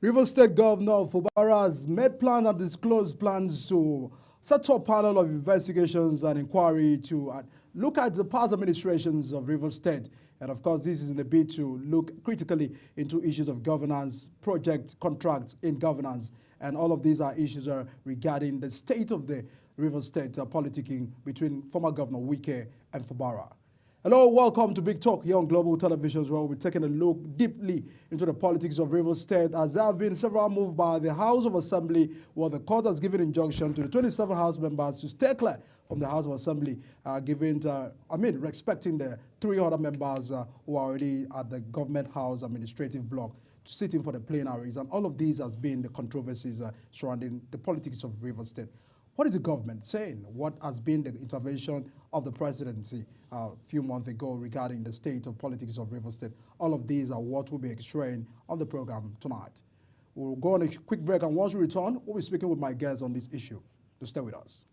Rivers State Governor Fubara has made plans and disclosed plans to set up a panel of investigations and inquiry to look at the past administrations of Rivers State. And of course, this is in a bid to look critically into issues of governance, project contracts in governance. And all of these are issues regarding the state of the Rivers State politicking between former Governor Wike and Fubara. Hello, welcome to Big Talk here on Global Television, where we're taking a look deeply into the politics of Rivers State, as there have been several moves by the House of Assembly, where the court has given injunction to the 27 House members to stay clear from the House of Assembly, respecting the 3 other members who are already at the Government House Administrative Block, sitting for the plenaries. And all of these has been the controversies surrounding the politics of Rivers State. What is the government saying? What has been the intervention of the presidency a few months ago regarding the state of politics of Rivers State? All of these are what we'll be extracting on the program tonight. We'll go on a quick break, and once we return, we'll be speaking with my guests on this issue. So stay with us.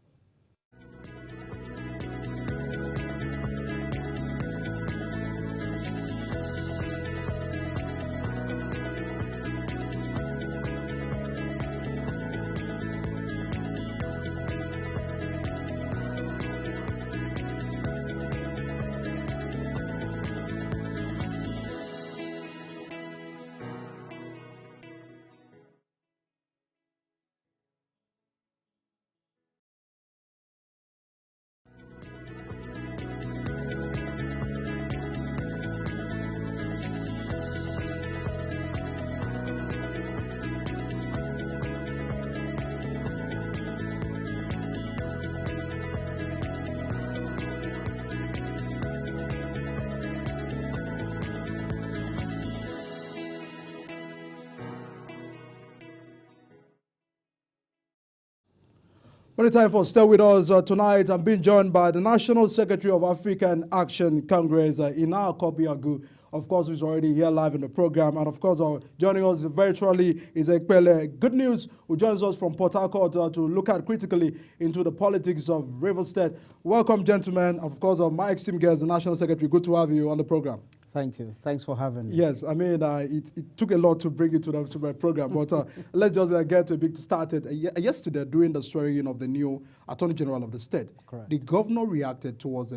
Many time for stay with us tonight. I'm being joined by the National Secretary of African Action Congress, Ina Kobiagu, of course, who's already here live in the program. And of course, joining us virtually is Ekpele Good News, who joins us from Port Harcourt to look at critically into the politics of Rivers State. Welcome, gentlemen. Of course, my esteemed guest, the National Secretary, good to have you on the program. Thank you. Thanks for having me. Yes, I mean, it took a lot to bring you to the program, but let's just get to a big started. Yesterday, during the swearing of the new Attorney General of the state, Correct. The governor reacted towards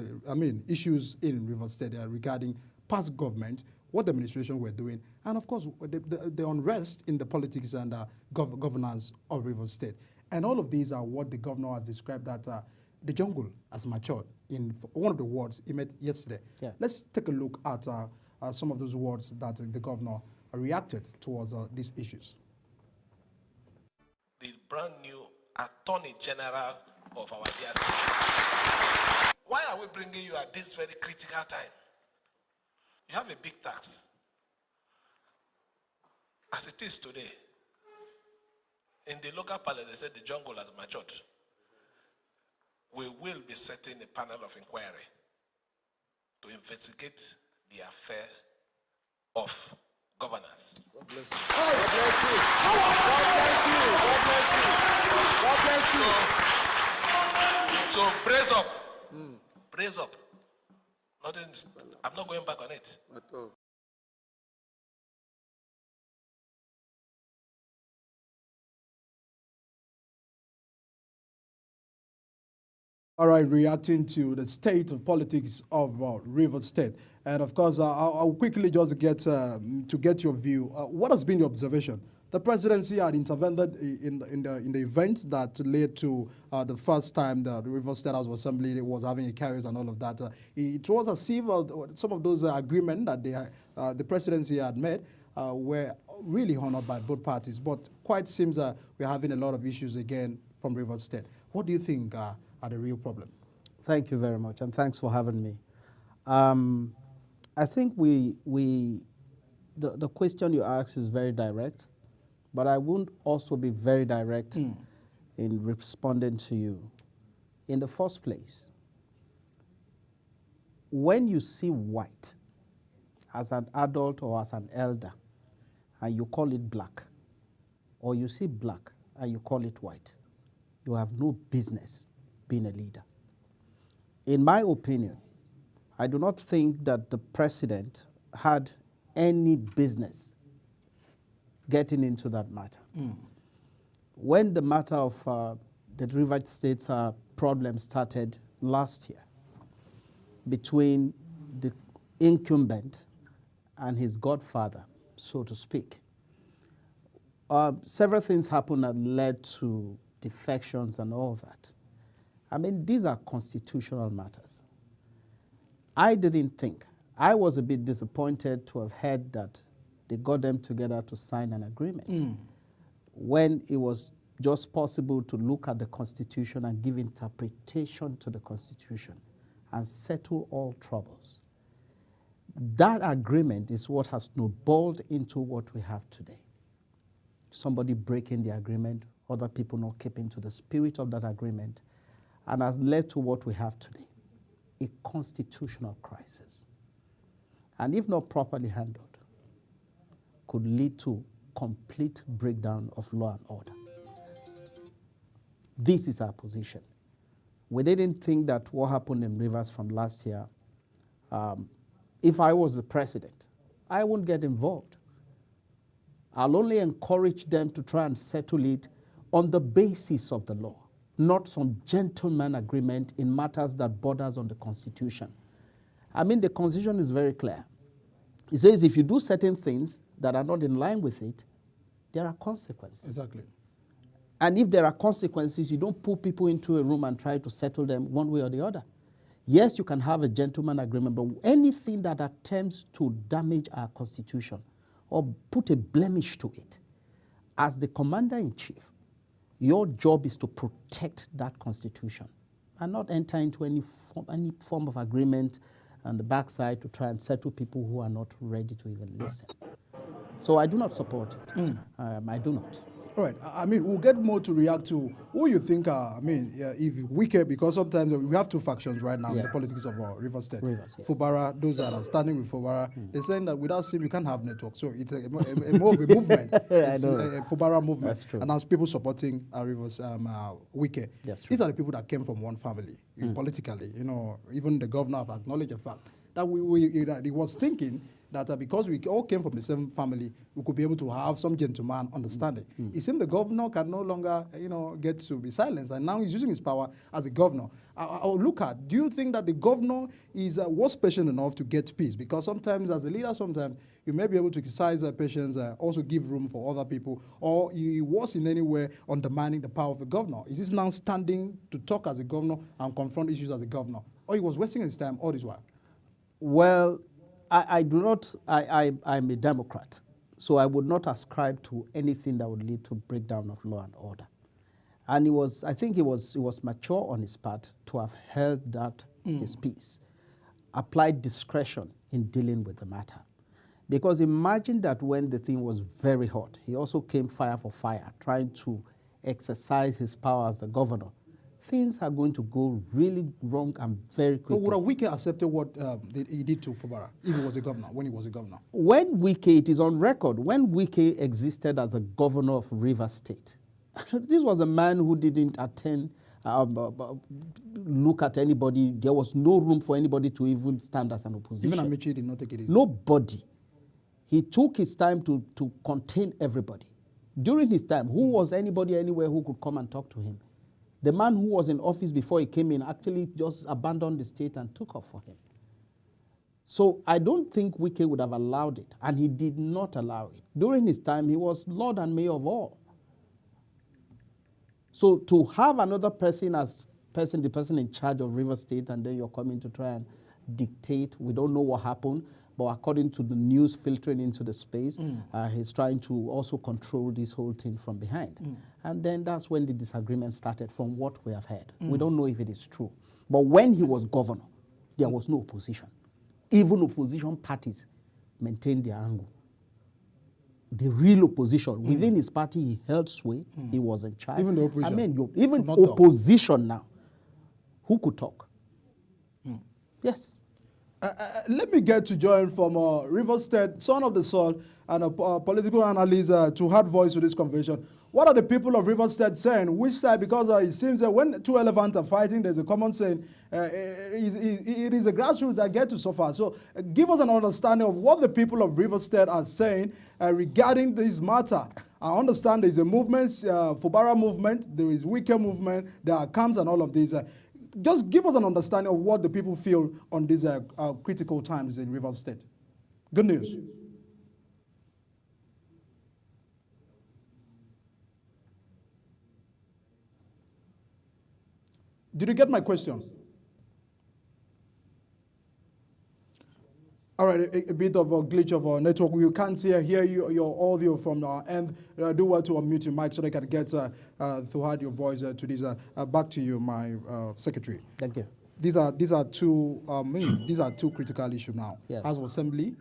issues in Rivers State regarding past government, what the administration were doing, and of course, the unrest in the politics and governance of Rivers State. And all of these are what the governor has described that the jungle has matured in one of the words he made yesterday. Yeah. Let's take a look at some of those words that the governor reacted towards these issues. The brand new Attorney General of our dear state. Why are we bringing you at this very critical time? You have a big tax. As it is today, in the local parliament, they said the jungle has matured. We will be setting a panel of inquiry to investigate the affair of governance. God bless you. God bless you. God bless you. So brace up. Brace up. Nothing, I'm not going back on it. At all. All right, reacting to the state of politics of Rivers State. And of course, I'll quickly just get to get your view. What has been your observation? The presidency had intervened in the event that led to the first time the Rivers State House of Assembly was having a chaos and all of that. It was as if some of those agreements that the presidency had made were really honored by both parties. But quite seems we're having a lot of issues again from Rivers State. What do you think are the real problem? Thank you very much, and thanks for having me. I think the question you asked is very direct, but I won't also be very direct in responding to you. In the first place, when you see white as an adult or as an elder, and you call it black, or you see black and you call it white, you have no business being a leader. In my opinion, I do not think that the president had any business getting into that matter. When the matter of the River State's problem started last year between the incumbent and his godfather, so to speak, several things happened that led to defections and all that. I mean, these are constitutional matters. I didn't think. I was a bit disappointed to have heard that they got them together to sign an agreement when it was just possible to look at the Constitution and give interpretation to the Constitution and settle all troubles. That agreement is what has snowballed into what we have today. Somebody breaking the agreement, other people not keeping to the spirit of that agreement, and has led to what we have today, a constitutional crisis. And if not properly handled, could lead to complete breakdown of law and order. This is our position. We didn't think that what happened in Rivers from last year, if I was the president, I wouldn't get involved. I'll only encourage them to try and settle it on the basis of the law, not some gentleman agreement in matters that borders on the Constitution. I mean, the Constitution is very clear. It says if you do certain things that are not in line with it, there are consequences. Exactly. And if there are consequences, you don't put people into a room and try to settle them one way or the other. Yes, you can have a gentleman agreement, but anything that attempts to damage our Constitution or put a blemish to it, as the commander-in-chief, your job is to protect that Constitution and not enter into any form of agreement on the backside to try and settle people who are not ready to even listen. So I do not support it. I do not. All right. I mean, we'll get more to react to who you think are, if Wike, because sometimes we have two factions right now in the politics of River State. Rivers, yes. Fubara, those that are standing with Fubara, they're saying that without SIM, you can't have network. So it's a more of a movement. It's a Fubara movement. That's true. And as people supporting Rivers Wike, That's true. these are the people that came from one family politically. You know, even the governor have acknowledged the fact that he was thinking that because we all came from the same family, we could be able to have some gentleman understanding. It seems the governor can no longer, get to be silenced, and now he's using his power as a governor. I'll look at, do you think that the governor was patient enough to get peace? Because sometimes as a leader, sometimes you may be able to exercise patience, also give room for other people, or he was in any way undermining the power of the governor. Is this now standing to talk as a governor and confront issues as a governor? Or he was wasting his time all this while? Well, I do not, I'm a Democrat, so I would not ascribe to anything that would lead to breakdown of law and order. And I think it was mature on his part to have held that his peace, applied discretion in dealing with the matter. Because imagine that when the thing was very hot, he also came fire for fire, trying to exercise his power as a governor. Things are going to go really wrong and very quickly. But would Wike accepted what he did to Fubara if he was a governor, when he was a governor? When Wike, it is on record, when Wike existed as a governor of Rivers State, this was a man who didn't look at anybody. There was no room for anybody to even stand as an opposition. Even Amici did not take it easy. Nobody. He took his time to contain everybody. During his time, who was anybody anywhere who could come and talk to him? The man who was in office before he came in actually just abandoned the state and took off for him. So I don't think Wike would have allowed it, and he did not allow it. During his time, he was Lord and Mayor of all. So to have another person as the person in charge of River State, and then you're coming to try and dictate, we don't know what happened, but according to the news filtering into the space, he's trying to also control this whole thing from behind. And then that's when the disagreement started, from what we have heard. We don't know if it is true. But when he was governor, there was no opposition. Even opposition parties maintained their angle. The real opposition, within his party, he held sway, he was in charge. Even the opposition? I mean, even opposition now, who could talk? Yes. Let me get to join from River State, son of the soul, and a political analyst to add voice to this conversation. What are the people of River State saying? Which side? Because it seems that when two elephants are fighting, there's a common saying, it is a grassroots that get to suffer. So give us an understanding of what the people of River State are saying regarding this matter. I understand there's a movement, Fubara movement, there is Wike movement, there are camps and all of these. Just give us an understanding of what the people feel on these critical times in River State. Good news. Did you get my question? All right, a bit of a glitch of our network. You can't hear your audio from our end. Do well to unmute your mic so they can get throughout your voice to this. Back to you, my secretary. Thank you. These are two critical issues now. Yes. House of Assembly,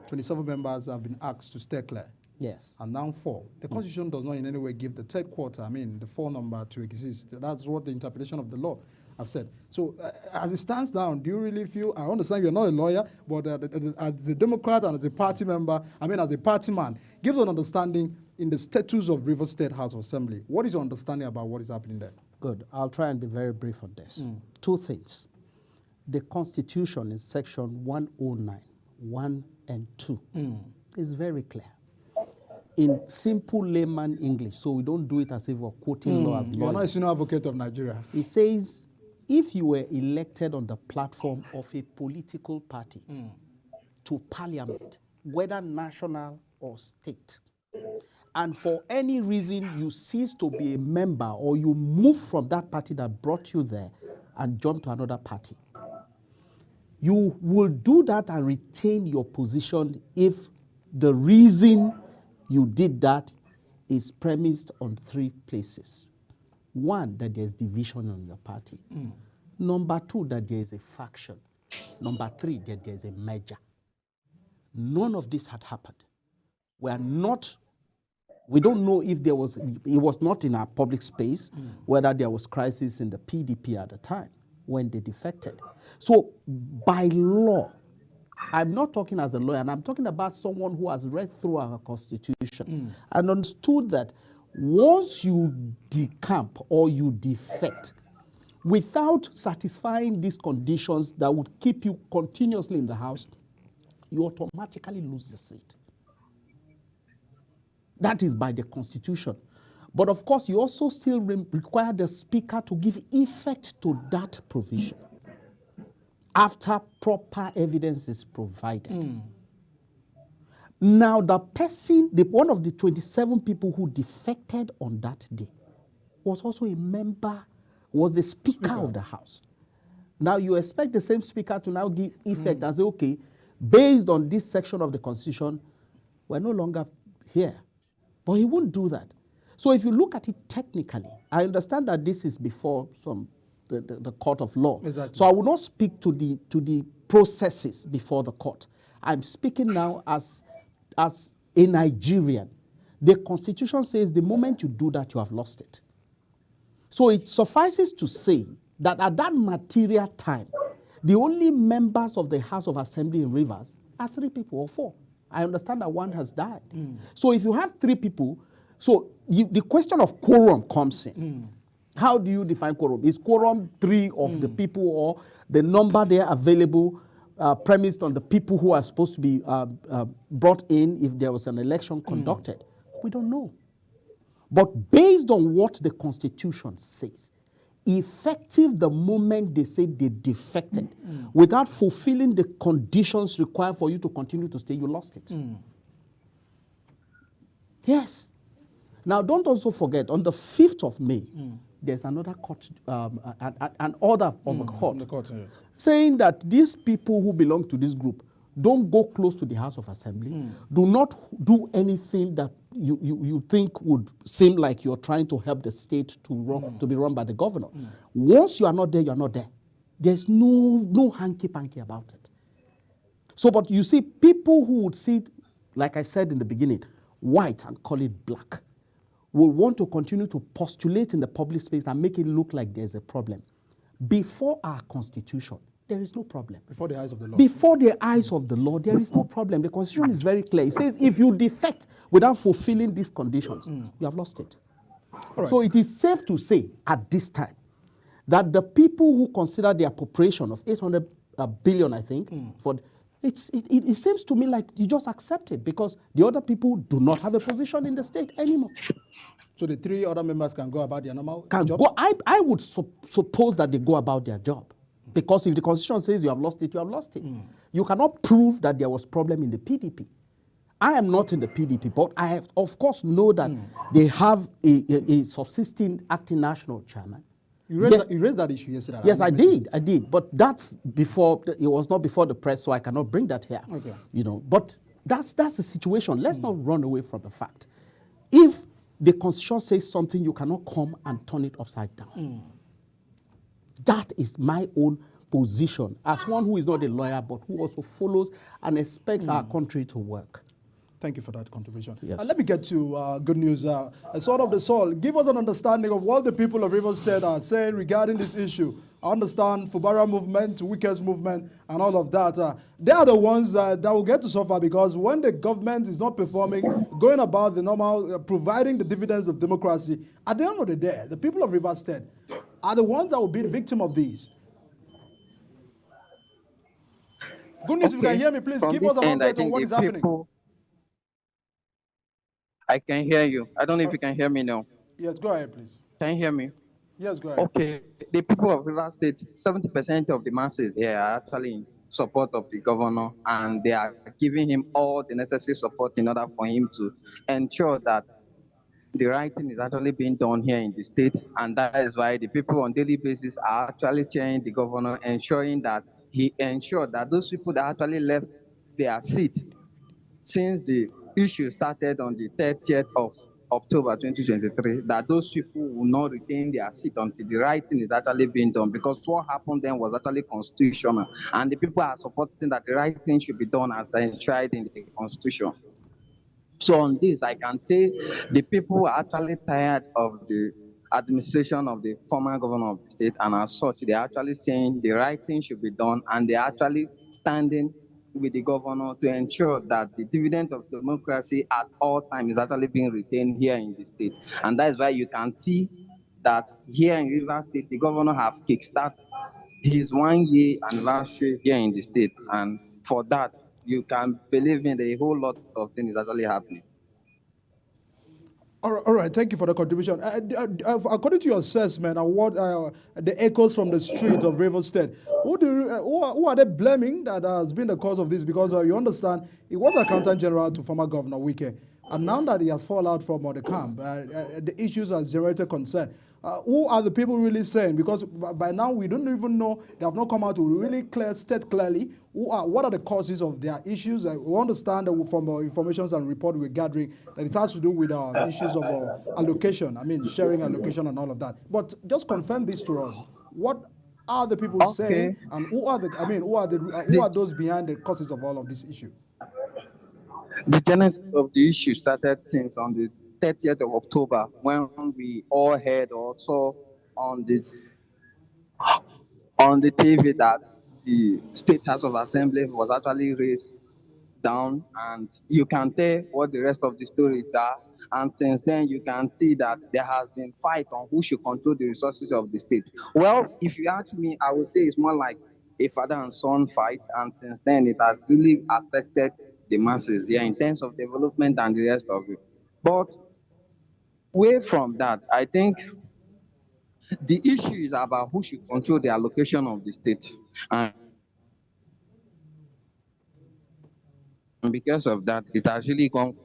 27 members have been asked to stay clear. Yes. And now 4. The Constitution does not in any way give the third quarter, the 4 number to exist. That's what the interpretation of the law have said. So as it stands now, do you really feel, I understand you're not a lawyer, but as a Democrat and as a party member, as a party man, gives an understanding in the status of River State House of Assembly. What is your understanding about what is happening there? Good. I'll try and be very brief on this. 2 things. The Constitution in section 109, 1 and 2 is very clear. In simple layman English, so we don't do it as if we're quoting law as lawyers. You're not a senior advocate of Nigeria. It says, if you were elected on the platform of a political party to parliament, whether national or state, and for any reason you cease to be a member or you move from that party that brought you there and jump to another party, you will do that and retain your position if the reason you did that is premised on 3 places. 1, that there's division on your party. Number 2, that there is a faction. Number 3, that there's a merger. None of this had happened. We don't know if it was not in our public space, whether there was crisis in the PDP at the time when they defected. So by law, I'm not talking as a lawyer, and I'm talking about someone who has read through our Constitution and understood that once you decamp or you defect, without satisfying these conditions that would keep you continuously in the House, you automatically lose the seat. That is by the Constitution. But of course, you also still require the Speaker to give effect to that provision after proper evidence is provided. Now, one of the 27 people who defected on that day was also a member, was the Speaker of the House. Now, you expect the same Speaker to now give effect and say, okay, based on this section of the Constitution, we're no longer here. But he won't do that. So if you look at it technically, I understand that this is before the court of law. Exactly. So I will not speak to the processes before the court. I'm speaking now as a Nigerian. The Constitution says the moment you do that, you have lost it. So it suffices to say that at that material time, the only members of the House of Assembly in Rivers are 3 people or 4. I understand that 1 has died. So if you have 3 people, so the question of quorum comes in. How do you define quorum? Is quorum 3 of the people or the number there available premised on the people who are supposed to be brought in if there was an election conducted? We don't know. But based on what the Constitution says, effective the moment they say they defected, without fulfilling the conditions required for you to continue to stay, you lost it. Yes. Now, don't also forget, on the 5th of May, there's another court, an order of a court, saying that these people who belong to this group don't go close to the House of Assembly, do not do anything that you think would seem like you're trying to help the state to be run by the governor. Once you are not there, you are not there. There's no hanky-panky about it. So, but you see, people who would see, like I said in the beginning, white and call it black, will want to continue to postulate in the public space and make it look like there's a problem. Before our Constitution, there is no problem. Before the eyes of the law. Before the eyes of the law, there is no problem. The Constitution is very clear. It says if you defect without fulfilling these conditions, you have lost it. Right. So it is safe to say at this time that the people who consider the appropriation of 800 billion, I think, it seems to me like you just accept it because the other people do not have a position in the state anymore. So the 3 other members can go about their normal job? I would suppose that they go about their job. Because if the Constitution says you have lost it, you have lost it. You cannot prove that there was problem in the PDP. I am not in the PDP, but I have, of course, know that they have a subsisting acting national chairman. You raised that issue yesterday. Yes, I did. But that's before, it was not before the press, so I cannot bring that here. Okay. You know, but that's the situation. Let's not run away from the fact. If the Constitution says something, you cannot come and turn it upside down. That is my own position as one who is not a lawyer, but who also follows and expects our country to work. Thank you for that contribution. Yes. Let me get to good news. Sword of the Soul, give us an understanding of what the people of Rivers State are saying regarding this issue. I understand Fubara movement, Wike's movement, and all of that. They are the ones that will get to suffer because when the government is not performing, going about the normal, providing the dividends of democracy, at the end of the day, the people of Rivers State are the ones that will be the victim of these. Good news, if you can hear me, please give us an update on what is happening. I can hear you. I don't know if you can hear me now. Yes, go ahead, please. Can you hear me? Yes, go ahead. Okay. The people of Rivers State, 70% of the masses here are actually in support of the governor, and they are giving him all the necessary support in order for him to ensure that the right thing is actually being done here in the state. And that is why the people on daily basis are actually cheering the governor, ensuring that he ensured that those people that actually left their seat since the issue started on the 30th of October 2023, that those people will not retain their seat until the right thing is actually being done, because what happened then was actually constitutional, and the people are supporting that the right thing should be done as enshrined in the Constitution. So on this, I can say the people are actually tired of the administration of the former governor of the state, and as such, they're actually saying the right thing should be done, and they're actually standing with the governor to ensure that the dividend of democracy at all times is actually being retained here in the state. And that is why you can see that here in Rivers State, the governor have kickstarted his 1-year anniversary here in the state. And for that, you can believe me, a whole lot of things is actually happening. All right, thank you for the contribution. According to your assessment and what the echoes from the street of Rivers State, who are they blaming that has been the cause of this? Because you understand, he was Accountant General to former Governor Wike, and now that he has fallen out from the camp, the issues has generated concern. Who are the people really saying? Because by now we don't even know, they have not come out to really state clearly what are the causes of their issues. We understand that from information and report we're gathering that it has to do with issues of allocation, sharing allocation and all of that. But just confirm this to us. What are the people saying, and who are those behind the causes of all of this issue? The genesis of the issue started since on the 30th of October, when we all heard or saw on the TV that the State House of Assembly was actually raised down, and you can tell what the rest of the stories are. And since then, you can see that there has been fight on who should control the resources of the state. Well, if you ask me, I would say it's more like a father and son fight, and since then, it has really affected the masses here in terms of development and the rest of it. But away from that, I think the issue is about who should control the allocation of the state. And because of that, it has really gone.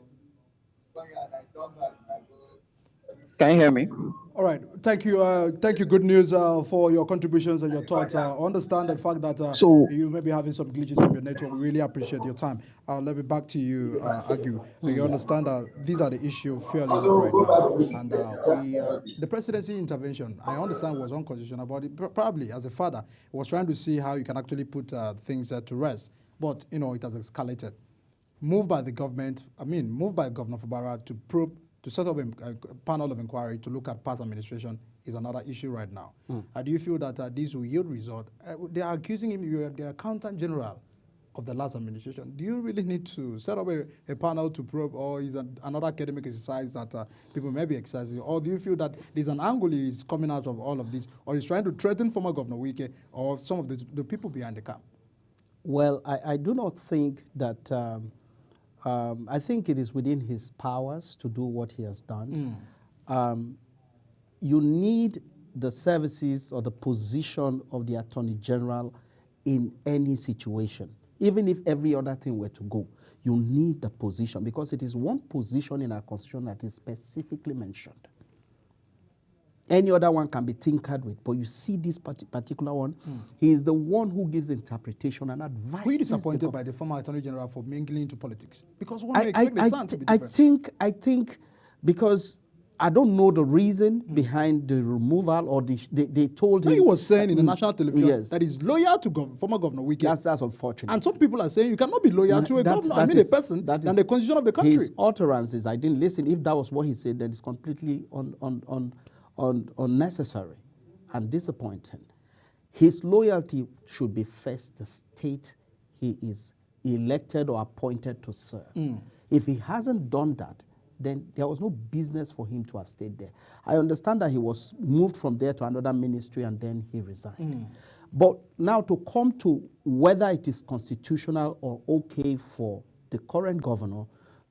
Can you hear me? All right. Thank you. Thank you, Good News, for your contributions and your thoughts. I understand the fact that you may be having some glitches from your network. We really appreciate your time. Let me back to you, Agu. You understand that these are the issues fairly right now. And the presidency intervention, I understand, was unconstitutional, but probably as a father, was trying to see how you can actually put things to rest. But, it has escalated. Moved by the government, moved by Governor Fubara to probe to set up a panel of inquiry to look at past administration is another issue right now. Do you feel that this will yield result? They are accusing him, you are the accountant general of the last administration. Do you really need to set up a panel to probe, or is another academic exercise that people may be exercising? Or do you feel that there's an angle is coming out of all of this, or he's trying to threaten former Governor Wike or some of the people behind the camp? Well, I do not think that, I think it is within his powers to do what he has done. You need the services or the position of the Attorney General in any situation. Even if every other thing were to go, you need the position, because it is one position in our constitution that is specifically mentioned. Any other one can be tinkered with, but you see this particular one, he is the one who gives interpretation and advice. Were you disappointed by the former Attorney General for mingling into politics? Because one may expect the stand to be different. I think because I don't know the reason behind the removal, or they told him. He was saying in the national television yes, that he's loyal to former Governor Wike. That's unfortunate. And some people are saying you cannot be loyal to a governor, a person, than the constitution of the country. His utterances, I didn't listen. If that was what he said, then it's completely unnecessary and disappointing. His loyalty should be first the state he is elected or appointed to serve. If he hasn't done that, then there was no business for him to have stayed there. I understand that he was moved from there to another ministry and then he resigned. But now to come to whether it is constitutional or okay for the current governor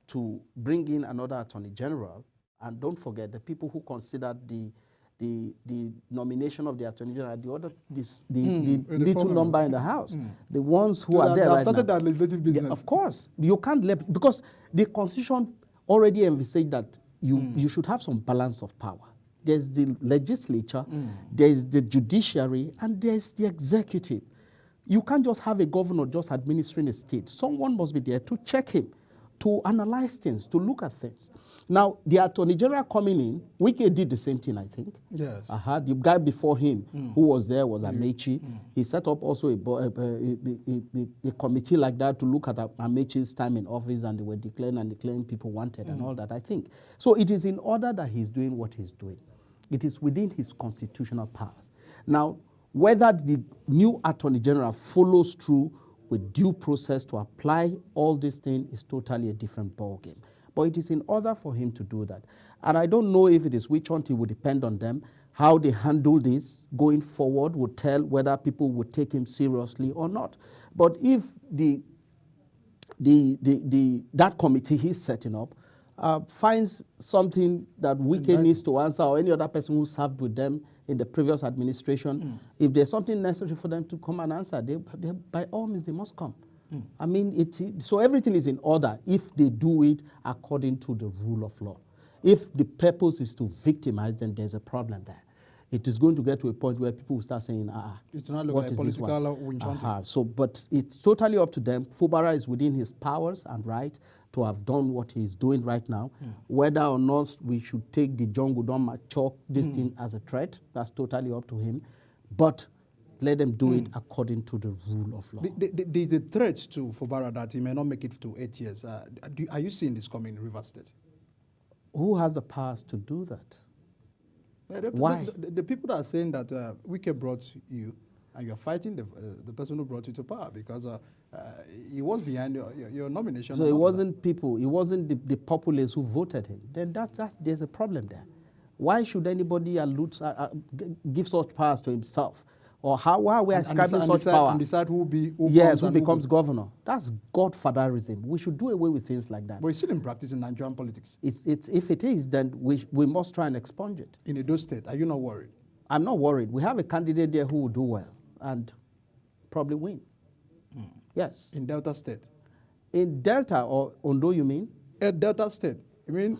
to bring in another Attorney General, and don't forget the people who considered the nomination of the Attorney General, the little number in the House, the ones who are there right now. Started that legislative business. Yeah, of course. You can't let, because the Constitution already envisaged that you should have some balance of power. There's the legislature, there's the judiciary, and there's the executive. You can't just have a governor just administering a state. Someone must be there to check him, to analyze things, to look at things. Now, the Attorney General coming in, Wike did the same thing, I think. Yes. The guy before him who was there was Amechi. He set up also a committee like that to look at Amechi's time in office, and they were declaring people wanted and all that, I think. So it is in order that he's doing what he's doing. It is within his constitutional powers. Now, whether the new Attorney General follows through with due process to apply all these things is totally a different ballgame. But it is in order for him to do that. And I don't know if it is which one, it would depend on them. How they handle this going forward would tell whether people would take him seriously or not. But if that committee he's setting up finds something that Wike needs to answer, or any other person who served with them in the previous administration, if there's something necessary for them to come and answer, they by all means, they must come. I mean, so everything is in order if they do it according to the rule of law. If the purpose is to victimize, then there's a problem there. It is going to get to a point where people will start saying, it's not like political winch hunting. So, but it's totally up to them. Fubara is within his powers and right to have done what he's doing right now. Whether or not we should take the John Gudon chalk this thing as a threat, that's totally up to him. But let them do it according to the rule of law. There's a threat to Fubara that he may not make it to 8 years. Are you seeing this coming in Rivers State? Who has the powers to do that? Why? The people that are saying that Wike brought you, and you're fighting the person who brought you to power, because he was behind your nomination. So it wasn't people, it wasn't the populace who voted him. Then there's a problem there. Why should anybody give such powers to himself? Or why are we ascribing such power? And decide who becomes governor. That's godfatherism. We should do away with things like that. But it's still in practice in Nigerian politics. If it is, then we must try and expunge it. In Edo State, are you not worried? I'm not worried. We have a candidate there who will do well and probably win. Yes. In Delta State? In Delta or Ondo, you mean? Delta State. You mean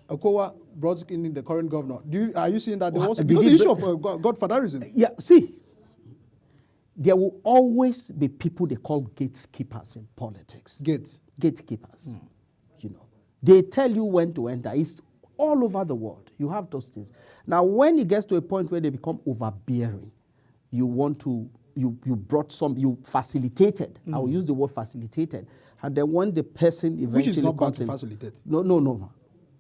Okowa brought in the current governor. Are you seeing that there was the issue of godfatherism? Yeah, see, there will always be people they call gatekeepers in politics. Gatekeepers. You know, they tell you when to enter. It's all over the world. You have those things. Now, when it gets to a point where they become overbearing, you facilitated. I will use the word facilitated. And then when the person eventually which is not bad comes to in, facilitate. No.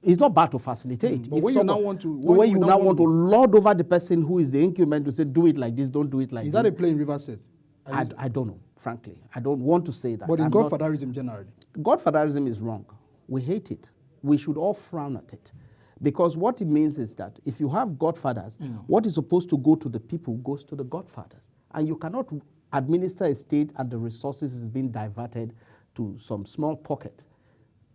It's not bad to facilitate. But If when you now someone- want to- when when you you now now want to want- lord over the person who is the incumbent to say, do it like this, don't do it like Is this. that a play in Rivers State? I don't know, frankly. I don't want to say that. But in I'm not- godfatherism generally. Godfatherism is wrong. We hate it. We should all frown at it. Because what it means is that if you have godfathers, what is supposed to go to the people goes to the godfathers. And you cannot administer a state and the resources is being diverted to some small pocket.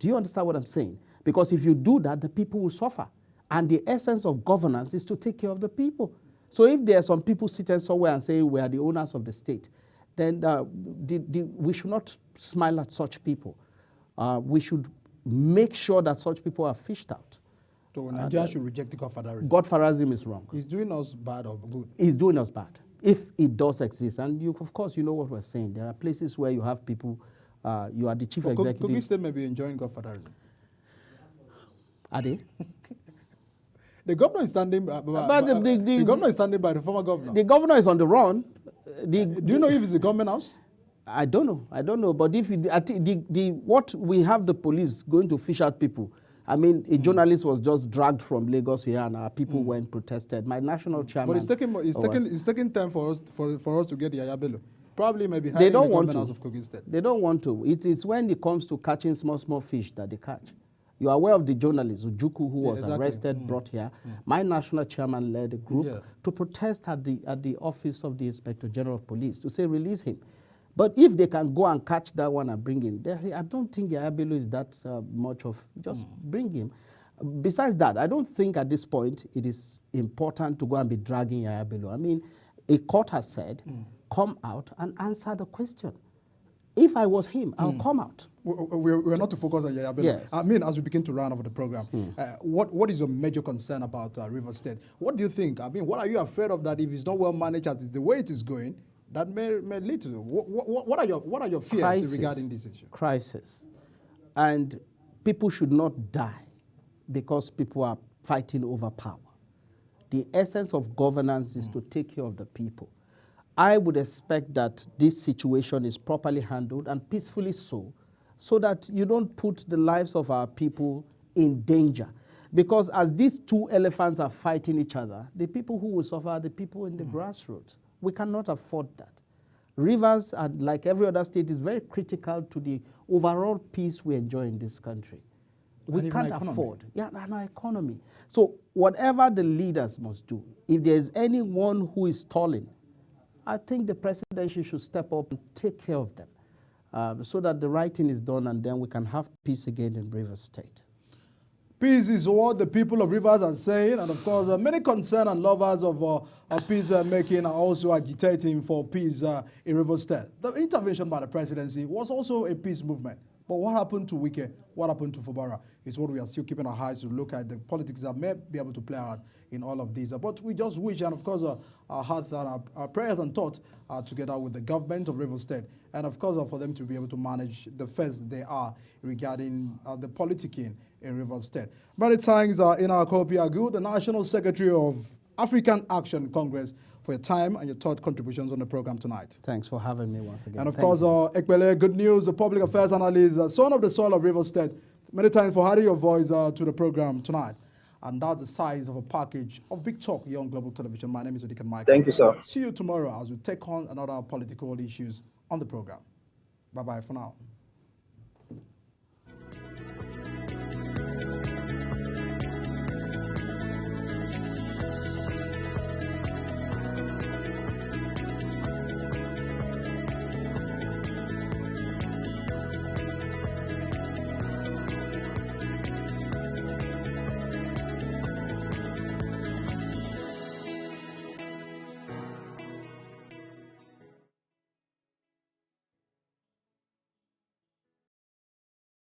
Do you understand what I'm saying? Because if you do that, the people will suffer. And the essence of governance is to take care of the people. So if there are some people sitting somewhere and saying we are the owners of the state, then we should not smile at such people. We should make sure that such people are fished out. So Nigeria should reject the godfatherism. Godfatherism is wrong. It's doing us bad or good? It's doing us bad, if it does exist. And you, of course, you know what we're saying. There are places where you have people, you are the chief executive. Kogi State may be enjoying godfatherism. Are they? The governor is standing by, the governor is standing by the former governor. The governor is on the run. Do you know if it's the government house? I don't know. But if it, I think what we have the police going to fish out people. I mean, a journalist was just dragged from Lagos here, and our people went protested. My national chairman. But it's taking time for us to get the Yaya Bello. Probably maybe They don't the want government to. house of Kogi State. They don't want to. It is when it comes to catching small fish that they catch. You are aware of the journalist Ujuku who was exactly. arrested, brought here. My national chairman led a group Yeah. to protest at the office of the Inspector General of Police to say release him. But if they can go and catch that one and bring him, I don't think Yaya Bello is that much of, just bring him. Besides that, I don't think at this point it is important to go and be dragging Yaya Bello. I mean, a court has said, come out and answer the question. If I was him, I'll come out. We're not to focus on Yaya Bello. Yes. I mean, as we begin to round off the program, what is your major concern about Rivers State? What do you think? I mean, what are you afraid of that if it's not well managed as the way it is going, that may lead to? What are your fears regarding this issue? Crisis. And people should not die because people are fighting over power. The essence of governance is to take care of the people. I would expect that this situation is properly handled and peacefully so that you don't put the lives of our people in danger. Because as these two elephants are fighting each other, the people who will suffer are the people in the grassroots. We cannot afford that. Rivers, and like every other state, is very critical to the overall peace we enjoy in this country. We And even can't our economy. afford. Yeah, and our economy. So whatever the leaders must do, if there's anyone who is stalling, I think the presidency should step up and take care of them so that the right thing is done and then we can have peace again in Rivers State. Peace is what the people of Rivers are saying, and of course, many concerned and lovers of peace making are also agitating for peace in Rivers State. The intervention by the presidency was also a peace movement. But what happened to Wike? What happened to Fubara? Is what we are still keeping our eyes to look at the politics that may be able to play out in all of these. But we just wish, and of course, our hearts and our prayers and thoughts are together with the government of Rivers State, and of course, for them to be able to manage the affairs they are regarding the politicking in Rivers State. Many thanks in our Kopi Agu, the National Secretary of African Action Congress, for your time and your thought contributions on the program tonight. Thanks for having me once again. And of Thank course, you. Ekpele, good news, the public affairs analyst, son of the soil of Rivers State. Many thanks for adding your voice to the program tonight. And that's the size of a package of Big Talk here on Global Television. My name is Odikan Michael. Thank you, sir. See you tomorrow as we take on another political issues on the program. Bye-bye for now.